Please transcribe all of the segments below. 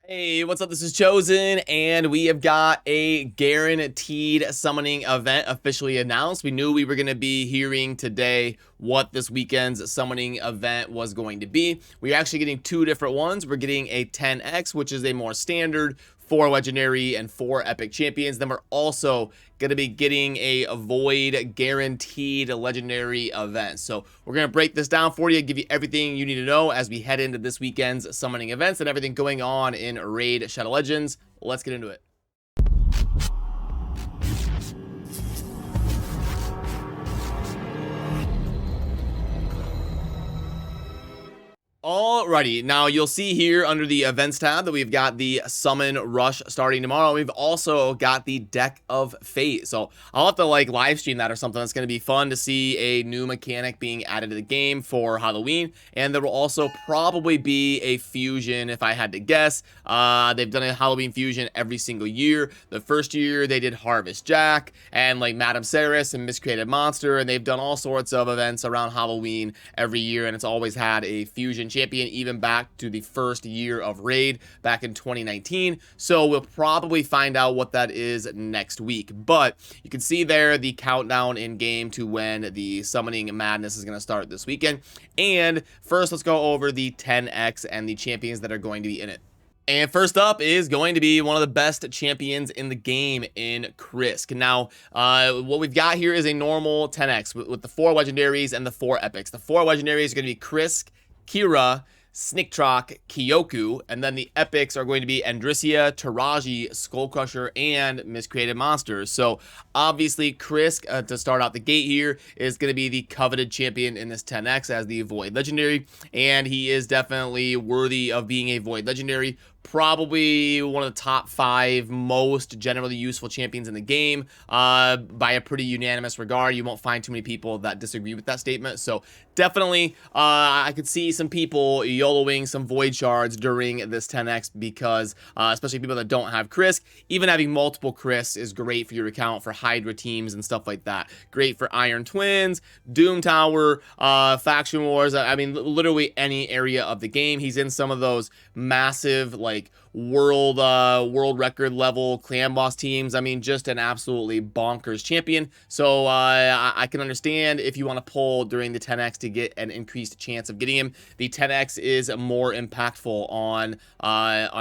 Hey, what's up? This is Chosen, and we have got a guaranteed summoning event officially announced. We knew we were going to be hearing today what this weekend's summoning event was going to be. We're actually getting two different ones. We're getting a 10X, which is a more standard 4 legendary and 4 epic champions. Then we're also going to be getting a void guaranteed legendary event. So we're going to break this down for you, give you everything you need to know as we head into this weekend's summoning events and everything going on in Raid Shadow Legends. Let's get into it. Alrighty, now you'll see here under the events tab that we've got the summon rush starting tomorrow. We've also got the deck of fate, so I'll have to live stream that or something. That's going to be fun to see a new mechanic being added to the game for Halloween, and there will also probably be a fusion if I had to guess. They've done a Halloween fusion every single year. The first year they did Harvest Jack and Madame Ceres and Miscreated Monster, and they've done all sorts of events around Halloween every year, and it's always had a fusion champion, even back to the first year of Raid back in 2019. So we'll probably find out what that is next week. But you can see there the countdown in game to when the summoning madness is going to start this weekend. And first, let's go over the 10X and the champions that are going to be in it. And first up is going to be one of the best champions in the game in Krisk. Now, what we've got here is a normal 10X with the 4 legendaries and the 4 epics. The 4 legendaries are going to be Krisk, Kira, Sniktrock, Kyoku, and then the epics are going to be Andrisia, Taraji, Skullcrusher, and Miscreated Monsters. So obviously Krisk, to start out the gate here, is going to be the coveted champion in this 10X as the Void Legendary, and he is definitely worthy of being a Void Legendary. Probably one of the top 5 most generally useful champions in the game by a pretty unanimous regard. You won't find too many people that disagree with that statement. So definitely I could see some people YOLOing some Void Shards during this 10X because especially people that don't have Krisk. Even having multiple Krisk is great for your account for Hydra teams and stuff like that. Great for Iron Twins, Doom Tower, Faction Wars. I mean, literally any area of the game. He's in some of those massive world record level clan boss teams. I mean, just an absolutely bonkers champion. So I can understand if you want to pull during the 10X to get an increased chance of getting him. The 10X is more impactful on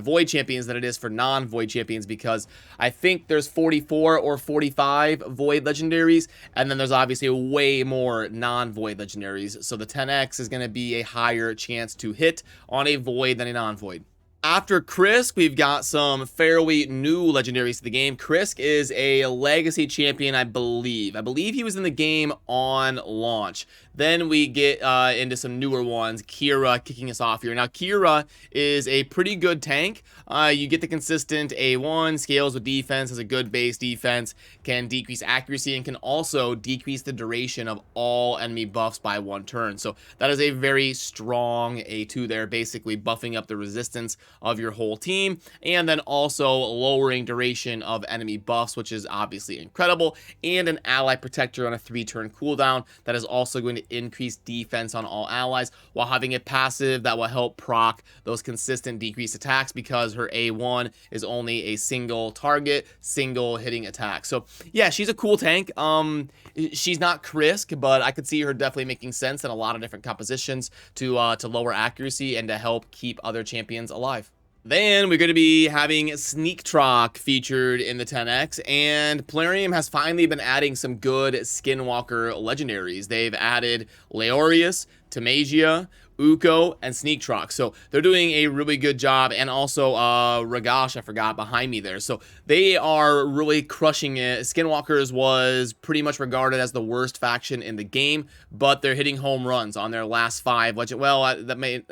Void champions than it is for non-Void champions because I think there's 44 or 45 Void legendaries, and then there's obviously way more non-Void legendaries. So the 10X is going to be a higher chance to hit on a Void than a non-Void. After Krisk, we've got some fairly new legendaries to the game. Krisk is a legacy champion, I believe. I believe he was in the game on launch. Then we get into some newer ones. Kira kicking us off here. Now, Kira is a pretty good tank. You get the consistent A1, scales with defense, has a good base defense, can decrease accuracy, and can also decrease the duration of all enemy buffs by 1 turn. So that is a very strong A2 there, basically buffing up the resistance of your whole team, and then also lowering duration of enemy buffs, which is obviously incredible, and an ally protector on a 3-turn cooldown that is also going to increase defense on all allies, while having a passive that will help proc those consistent decreased attacks because her A1 is only a single target, single hitting attack. So yeah, she's a cool tank. She's not Krisk, but I could see her definitely making sense in a lot of different compositions to lower accuracy and to help keep other champions alive. Then we're going to be having Sniktrock featured in the 10X, and Plarium has finally been adding some good Skinwalker legendaries. They've added Leorius, Tamagia, Uko, and Sniktrock. So they're doing a really good job, and also Ragash, I forgot, behind me there. So they are really crushing it. Skinwalkers was pretty much regarded as the worst faction in the game, but they're hitting home runs on their last 5 legend. Well, that may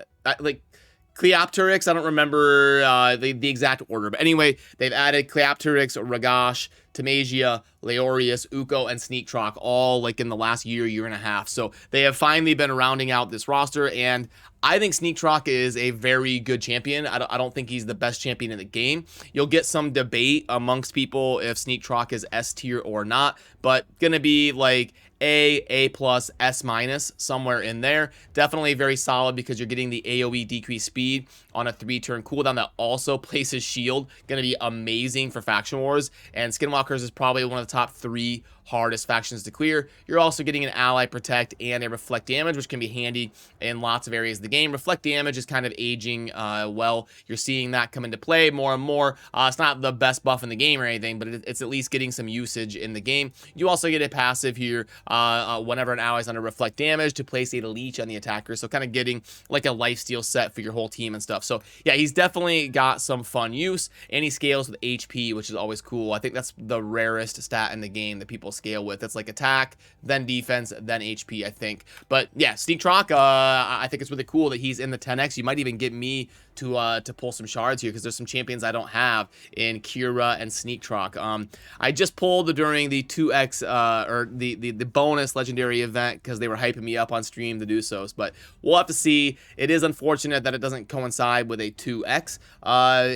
Cleopteryx, I don't remember the exact order, but anyway, they've added Cleopteryx, Ragash, Tamasia, Leorius, Uko, and Sneaktrock, all like in the last year and a half. So they have finally been rounding out this roster, and I think Sneaktrock is a very good champion. I don't think he's the best champion in the game. You'll get some debate amongst people if Sneaktrock is S tier or not, but gonna be like A plus, S minus, somewhere in there. Definitely very solid because you're getting the AoE decreased speed on a 3-turn cooldown that also places shield. Gonna be amazing for faction wars, and Skinwalkers is probably one of the top 3 hardest factions to clear. You're also getting an ally protect and a reflect damage, which can be handy in lots of areas of the game. Reflect damage is kind of aging well. You're seeing that come into play more and more. It's not the best buff in the game or anything, but it's at least getting some usage in the game. You also get a passive here whenever an ally is under reflect damage to place a leech on the attacker, so kind of getting like a lifesteal set for your whole team and stuff. So yeah, he's definitely got some fun use, and he scales with HP, which is always cool. I think that's the rarest stat in the game that people scale with. It's like attack, then defense, then HP, I think. But yeah, Sneaktrock, I think it's really cool that he's in the 10x. You might even get me to pull some shards here, because there's some champions I don't have in Kira and Sneaktrock. I just pulled during the 2x or the bonus legendary event because they were hyping me up on stream to do so, but we'll have to see. It is unfortunate that it doesn't coincide with a 2x.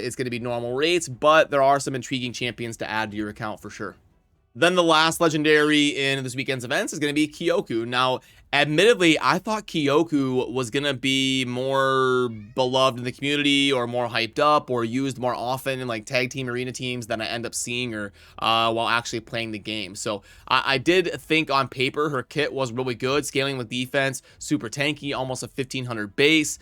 It's going to be normal rates, but there are some intriguing champions to add to your account for sure. Then the last legendary in this weekend's events is going to be Kyoku. Now, admittedly, I thought Kyoku was going to be more beloved in the community or more hyped up or used more often in like tag team arena teams than I end up seeing her while actually playing the game. So I did think on paper her kit was really good, scaling with defense, super tanky, almost a 1500 base,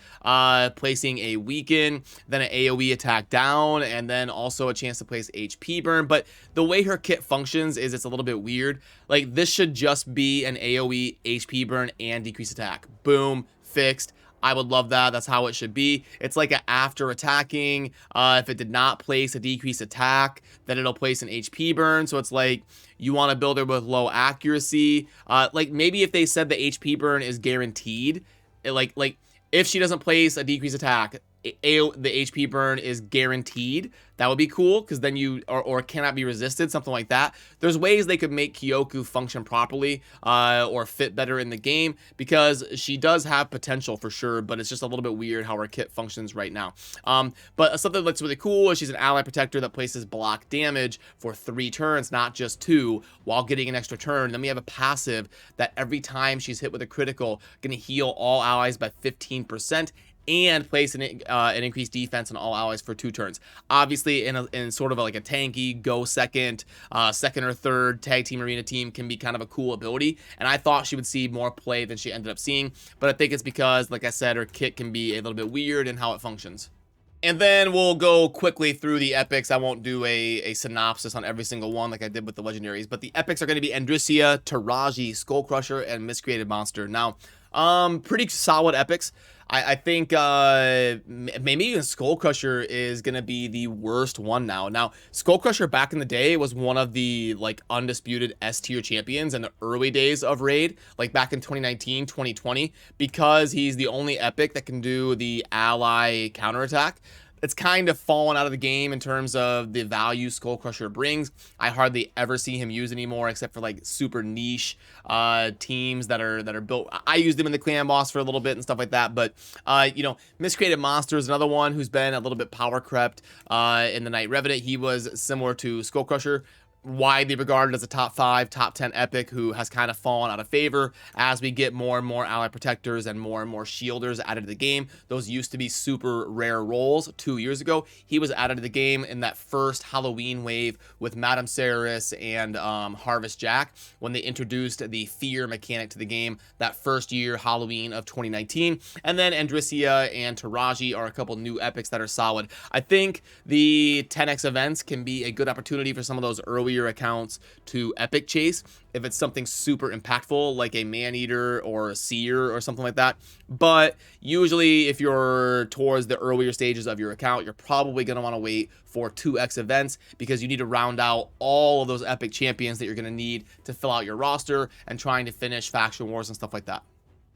placing a weaken, then an AoE attack down, and then also a chance to place HP burn. But the way her kit functions is it's a little bit weird. Like, this should just be an AoE HP burn and decrease attack. Boom, fixed. I would love that. That's how it should be. It's like a after attacking. If it did not place a decrease attack, then it'll place an HP burn. So it's like you want to build her with low accuracy. Like maybe if they said the HP burn is guaranteed, like if she doesn't place a decrease attack, the HP burn is guaranteed. That would be cool, because then you or cannot be resisted, something like that. There's ways they could make Kyoku function properly or fit better in the game, because she does have potential for sure, but it's just a little bit weird how her kit functions right now. But something that's really cool is she's an ally protector that places block damage for 3 turns, not just 2, while getting an extra turn. Then we have a passive that every time she's hit with a critical, gonna heal all allies by 15%, and place an increased defense on all allies for 2 turns. Obviously, in sort of like a tanky, go second or third tag team arena team can be kind of a cool ability, and I thought she would see more play than she ended up seeing, but I think it's because, like I said, her kit can be a little bit weird in how it functions. And then we'll go quickly through the epics. I won't do a synopsis on every single one like I did with the legendaries, but the epics are going to be Andrisia, Taraji, Skullcrusher, and Miscreated Monster. Now, pretty solid epics. I think maybe even Skullcrusher is going to be the worst one now. Now, Skullcrusher back in the day was one of the like undisputed S tier champions in the early days of Raid, like back in 2019, 2020, because he's the only epic that can do the ally counterattack. It's kind of fallen out of the game in terms of the value Skullcrusher brings. I hardly ever see him used anymore, except for like super niche teams that are built. I used him in the clan boss for a little bit and stuff like that, but you know, Miscreated Monster is another one who's been a little bit power crept in the Night Revenant. He was similar to Skullcrusher, widely regarded as a top 5, top 10 epic who has kind of fallen out of favor as we get more and more ally protectors and more shielders added to the game. Those used to be super rare roles 2 years ago. He was added to the game in that first Halloween wave with Madame Ceres and Harvest Jack, when they introduced the fear mechanic to the game that first year, Halloween of 2019. And then Andrisia and Taraji are a couple new epics that are solid. I think the 10x events can be a good opportunity for some of those earlier accounts to epic chase if it's something super impactful like a Maneater or a Seer or something like that. But usually if you're towards the earlier stages of your account, you're probably going to want to wait for 2x events, because you need to round out all of those epic champions that you're going to need to fill out your roster and trying to finish faction wars and stuff like that.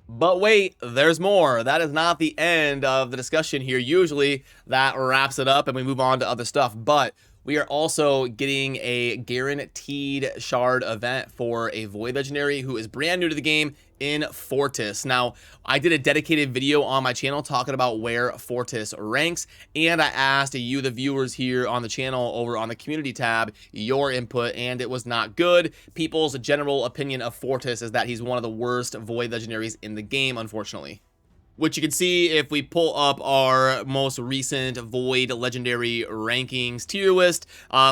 But wait, there's more. That is not the end of the discussion here. Usually that wraps it up and we move on to other stuff, but We are also getting a guaranteed shard event for a Void Legendary who is brand new to the game in Fortis. Now, I did a dedicated video on my channel talking about where Fortis ranks, and I asked you, the viewers here on the channel, over on the community tab, your input, and it was not good. People's general opinion of Fortis is that he's one of the worst Void Legendaries in the game, unfortunately. Which you can see if we pull up our most recent Void Legendary rankings tier list.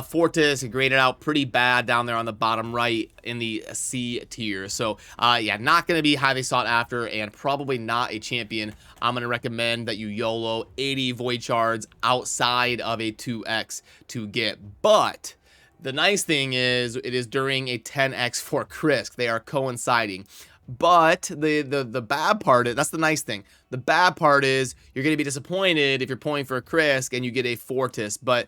Fortis graded out pretty bad down there on the bottom right in the C tier. So, yeah, not going to be highly sought after and probably not a champion. I'm going to recommend that you YOLO 80 Void Shards outside of a 2X to get. But the nice thing is it is during a 10X for Krisk. They are coinciding. But the bad part is, that's the nice thing. The bad part is you're going to be disappointed if you're pulling for a Krisk and you get a Fortis. But,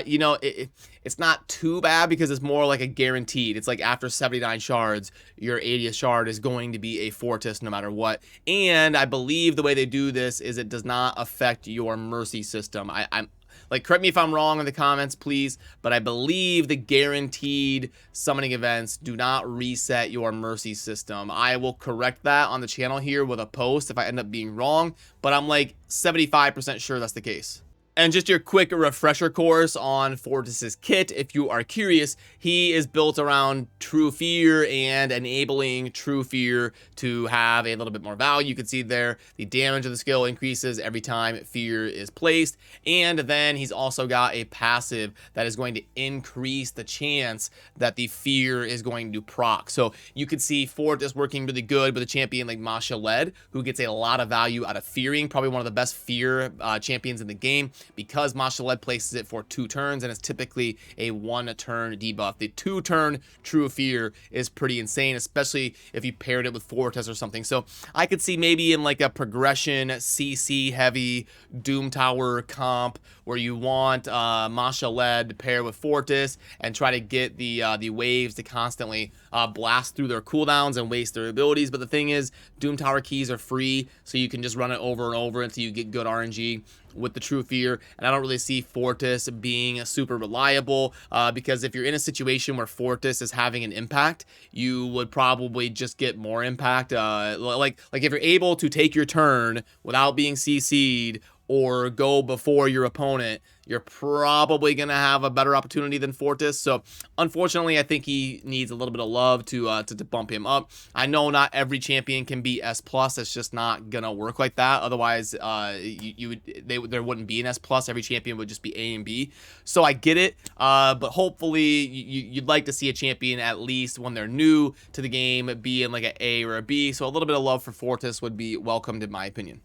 you know, it's not too bad because it's more like a guaranteed. It's like after 79 shards, your 80th shard is going to be a Fortis no matter what. And I believe the way they do this is it does not affect your mercy system. I'm like, correct me if I'm wrong in the comments, please, but I believe the guaranteed summoning events do not reset your mercy system. I will correct that on the channel here with a post if I end up being wrong, but I'm like 75% sure that's the case. And just your quick refresher course on Fortis's kit, if you are curious, he is built around True Fear and enabling True Fear to have a little bit more value. You can see there the damage of the skill increases every time Fear is placed. And then he's also got a passive that is going to increase the chance that the Fear is going to proc. So you could see Fortis working really good with a champion like Masha Led, who gets a lot of value out of Fearing, probably one of the best Fear champions in the game, because Masha Led places it for 2 turns and it's typically a 1-turn debuff. The 2-turn True Fear is pretty insane, especially if you paired it with Fortis or something. So I could see maybe in like a progression CC heavy Doom Tower comp where you want Masha Led to pair with Fortis and try to get the waves to constantly blast through their cooldowns and waste their abilities. But the thing is, Doom Tower keys are free, so you can just run it over and over until you get good RNG with the True Fear. And I don't really see Fortis being super reliable because if you're in a situation where Fortis is having an impact, you would probably just get more impact. Like if you're able to take your turn without being CC'd or go before your opponent, you're probably going to have a better opportunity than Fortis. So unfortunately, I think he needs a little bit of love to bump him up. I know not every champion can be S+. It's just not going to work like that. Otherwise, there wouldn't be an S+. Every champion would just be A and B. So I get it. But hopefully you'd like to see a champion, at least when they're new to the game, be in like an A or a B. So a little bit of love for Fortis would be welcomed in my opinion.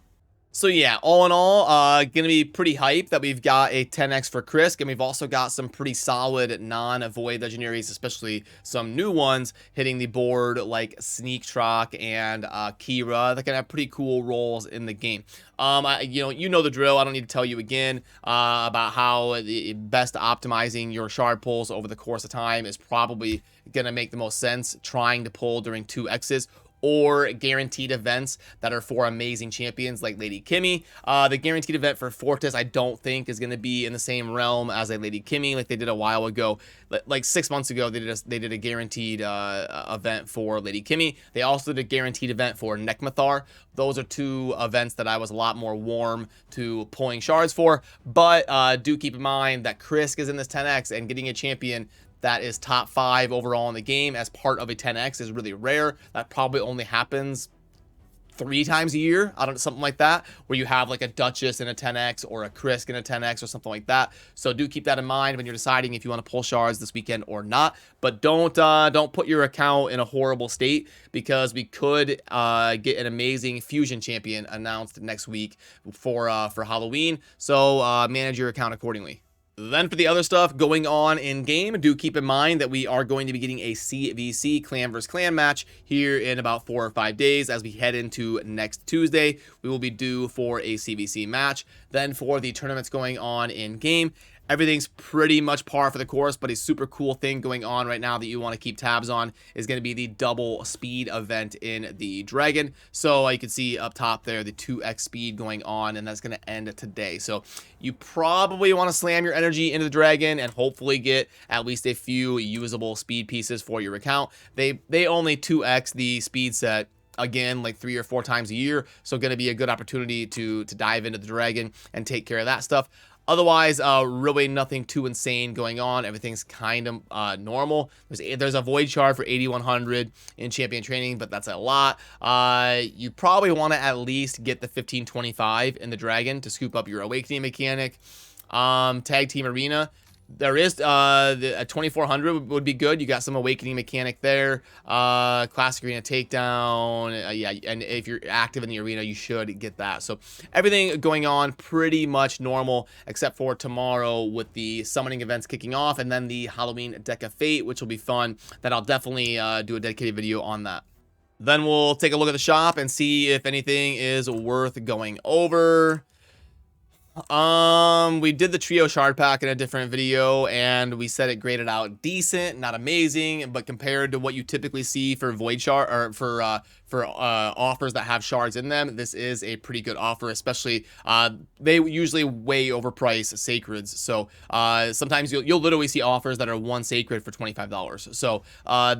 So yeah, all in all, gonna be pretty hyped that we've got a 10X for Krisk, and we've also got some pretty solid non-Void Legendaries, especially some new ones hitting the board like Sneak Trock and Kira that can have pretty cool roles in the game. You know the drill. I don't need to tell you again about how the best optimizing your shard pulls over the course of time is probably gonna make the most sense, trying to pull during 2Xs or guaranteed events that are for amazing champions like Lady Kimmy. The guaranteed event for Fortis, I don't think is going to be in the same realm as a Lady Kimmy like they did a while ago. Like 6 months ago, they did a guaranteed event for Lady Kimmy. They also did a guaranteed event for Nekmathar. Those are 2 events that I was a lot more warm to pulling shards for. But do keep in mind that Krisk is in this 10X, and getting a champion that is top 5 overall in the game as part of a 10X is really rare. That probably only happens 3 times a year, something like that, where you have like a Duchess in a 10X or a Krisk in a 10X or something like that. So do keep that in mind when you're deciding if you want to pull shards this weekend or not. But don't put your account in a horrible state, because we could get an amazing fusion champion announced next week for Halloween. So manage your account accordingly. Then for the other stuff going on in game, do keep in mind that we are going to be getting a CVC clan vs clan match here in about 4 or 5 days. As we head into next Tuesday, we will be due for a CVC match. Then for the tournaments going on in game, Everything's pretty much par for the course, but a super cool thing going on right now that you want to keep tabs on is going to be the double speed event in the Dragon. So you can see up top there the 2x speed going on, and that's going to end today. So you probably want to slam your energy into the Dragon and hopefully get at least a few usable speed pieces for your account. They only 2x the speed set again like 3 or 4 times a year, so going to be a good opportunity to dive into the Dragon and take care of that stuff. Otherwise, really nothing too insane going on. Everything's kind of normal. There's a void shard for 8100 in champion training, but that's a lot. You probably want to at least get the 1525 in the Dragon to scoop up your awakening mechanic. Tag team arena. There is a 2400 would be good. You got some awakening mechanic there. Classic arena takedown. Yeah, and if you're active in the arena, you should get that. So everything going on pretty much normal, except for tomorrow with the summoning events kicking off, and then the Halloween Deck of Fate, which will be fun. That I'll definitely do a dedicated video on that. Then we'll take a look at the shop and see if anything is worth going over. We did the trio shard pack in a different video, and we said it graded out decent, not amazing, but compared to what you typically see for void shard or for offers that have shards in them, this is a pretty good offer. Especially they usually way overprice sacreds, so sometimes you'll literally see offers that are 1 sacred for $25. So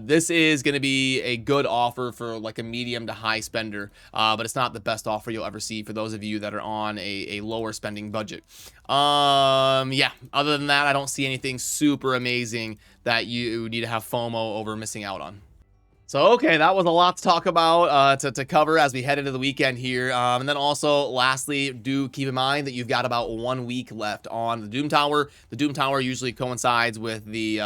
this is going to be a good offer for like a medium to high spender, but it's not the best offer you'll ever see for those of you that are on a lower spending budget. Yeah, other than that, I don't see anything super amazing that you need to have FOMO over missing out on. So, okay, that was a lot to talk about, to cover as we head into the weekend here. And then also, lastly, do keep in mind that you've got about 1 week left on the Doom Tower. The Doom Tower usually coincides with the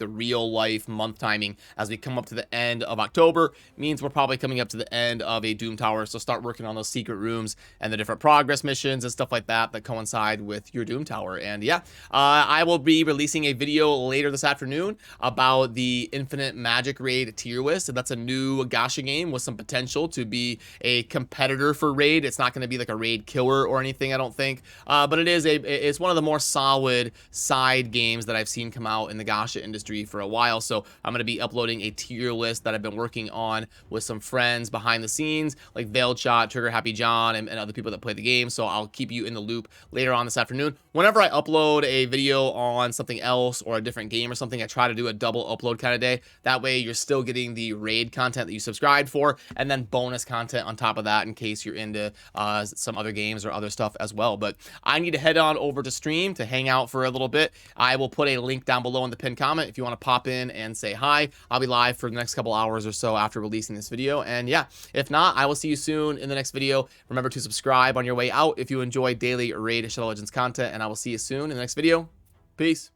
real life month timing as we come up to the end of October. Means we're probably coming up to the end of a Doom Tower. So start working on those secret rooms and the different progress missions and stuff like that that coincide with your Doom Tower. And yeah, I will be releasing a video later this afternoon about the Infinite Magic Raid tier list. So that's a new gacha game with some potential to be a competitor for Raid. It's not going to be like a Raid killer or anything, I don't think. But it's one of the more solid side games that I've seen come out in the gacha industry for a while. So I'm going to be uploading a tier list that I've been working on with some friends behind the scenes, like Veiled Shot, Trigger Happy John, and other people that play the game. So I'll keep you in the loop later on this afternoon. Whenever I upload a video on something else or a different game or something, I try to do a double upload kind of day. That way you're still getting the Raid content that you subscribed for, and then bonus content on top of that in case you're into some other games or other stuff as well. But I need to head on over to stream to hang out for a little bit. I will put a link down below in the pinned comment if you want to pop in and say hi. I'll be live for the next couple hours or so after releasing this video. And yeah, if not, I will see you soon in the next video. Remember to subscribe on your way out if you enjoy daily Raid Shadow Legends content, and I will see you soon in the next video. Peace.